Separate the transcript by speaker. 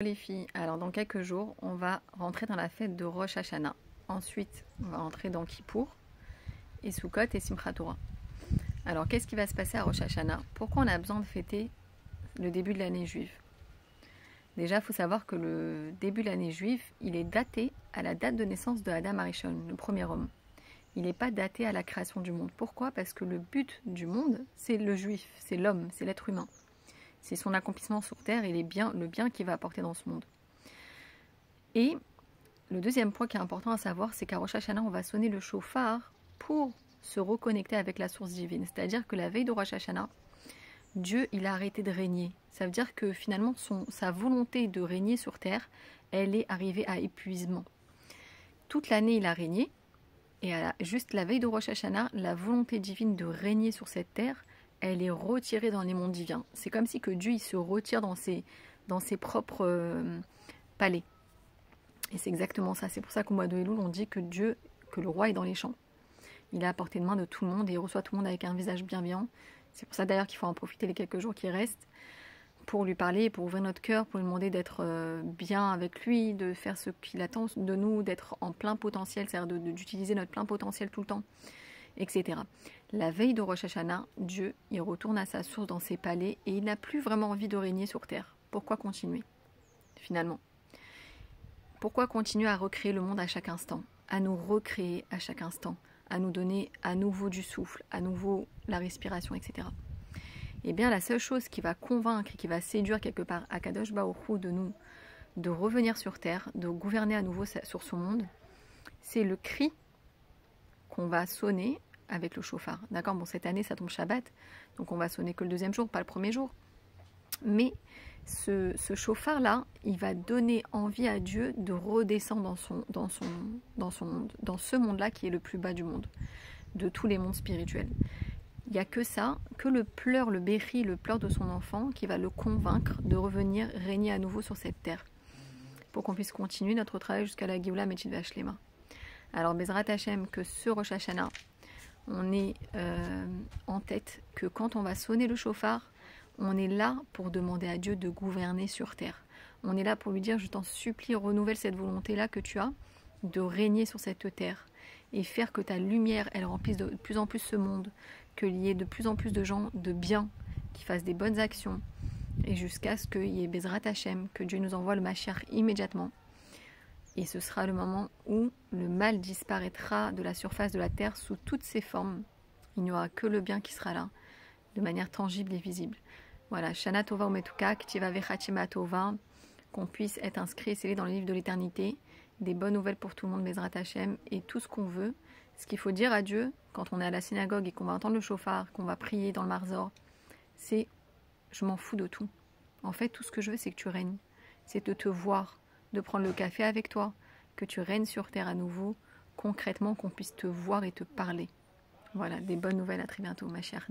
Speaker 1: Les filles, alors dans quelques jours, on va rentrer dans la fête de Rosh Hashanah. Ensuite, on va rentrer dans Kippour, et Sukkot et Simchat Torah. Alors, qu'est-ce qui va se passer à Rosh Hashanah? Pourquoi on a besoin de fêter le début de l'année juive? Déjà, il faut savoir que le début de l'année juive, il est daté à la date de naissance de Adam Arishon, le premier homme. Il n'est pas daté à la création du monde. Pourquoi? Parce que le but du monde, c'est le juif, c'est l'homme, c'est l'être humain. C'est son accomplissement sur terre et le bien qu'il va apporter dans ce monde. Et le deuxième point qui est important à savoir, c'est qu'à Rosh Hashanah, on va sonner le shofar pour se reconnecter avec la source divine. C'est-à-dire que la veille de Rosh Hashanah, Dieu, il a arrêté de régner. Ça veut dire que finalement, sa volonté de régner sur terre, elle est arrivée à épuisement. Toute l'année, il a régné. Et juste la veille de Rosh Hashanah, la volonté divine de régner sur cette terre, elle est retirée dans les mondes divins. C'est comme si que Dieu il se retire dans ses propres palais. Et c'est exactement ça. C'est pour ça qu'au mois de Elul, on dit que le roi est dans les champs. Il est à portée de main de tout le monde et il reçoit tout le monde avec un visage bienveillant. C'est pour ça d'ailleurs qu'il faut en profiter les quelques jours qui restent pour lui parler, pour ouvrir notre cœur, pour lui demander d'être bien avec lui, de faire ce qu'il attend de nous, d'être en plein potentiel, c'est-à-dire d'utiliser notre plein potentiel tout le temps, etc. La veille de Rosh Hashanah, Dieu, il retourne à sa source dans ses palais et il n'a plus vraiment envie de régner sur terre. Pourquoi continuer, finalement? Pourquoi continuer à recréer le monde à chaque instant, à nous recréer à chaque instant, à nous donner à nouveau du souffle, à nouveau la respiration, etc. Eh bien, la seule chose qui va convaincre et qui va séduire quelque part Akadosh Baruch Hu de nous, de revenir sur terre, de gouverner à nouveau sur son monde, c'est le cri qu'on va sonner avec le shofar. D'accord? Bon, cette année, ça tombe Shabbat, donc on va sonner que le deuxième jour, pas le premier jour. Mais ce shofar-là, il va donner envie à Dieu de redescendre dans ce monde-là qui est le plus bas du monde, de tous les mondes spirituels. Il n'y a que ça, que le pleur de son enfant qui va le convaincre de revenir régner à nouveau sur cette terre, pour qu'on puisse continuer notre travail jusqu'à la Géoula Metzit Vashlema. Alors, Bezrat Hashem, que ce Rosh Hashanah, on est en tête que quand on va sonner le shofar, on est là pour demander à Dieu de gouverner sur terre. On est là pour lui dire, je t'en supplie, renouvelle cette volonté-là que tu as de régner sur cette terre et faire que ta lumière, elle remplisse de plus en plus ce monde, qu'il y ait de plus en plus de gens de bien, qui fassent des bonnes actions, et jusqu'à ce qu'il y ait Bezrat Hashem, que Dieu nous envoie le Mashiach immédiatement. Et ce sera le moment où le mal disparaîtra de la surface de la terre sous toutes ses formes. Il n'y aura que le bien qui sera là, de manière tangible et visible. Voilà, Shana Tova Umetuka, Ktiva Vechatima Tova, qu'on puisse être inscrit et scellé dans le livre de l'éternité, des bonnes nouvelles pour tout le monde, Bezrat Hashem, et tout ce qu'on veut. Ce qu'il faut dire à Dieu, quand on est à la synagogue et qu'on va entendre le shofar, qu'on va prier dans le marzor, c'est « je m'en fous de tout ». En fait, tout ce que je veux, c'est que tu règnes. C'est de te voir, de prendre le café avec toi, que tu règnes sur terre à nouveau, concrètement, qu'on puisse te voir et te parler. Voilà, des bonnes nouvelles, à très bientôt, ma chère.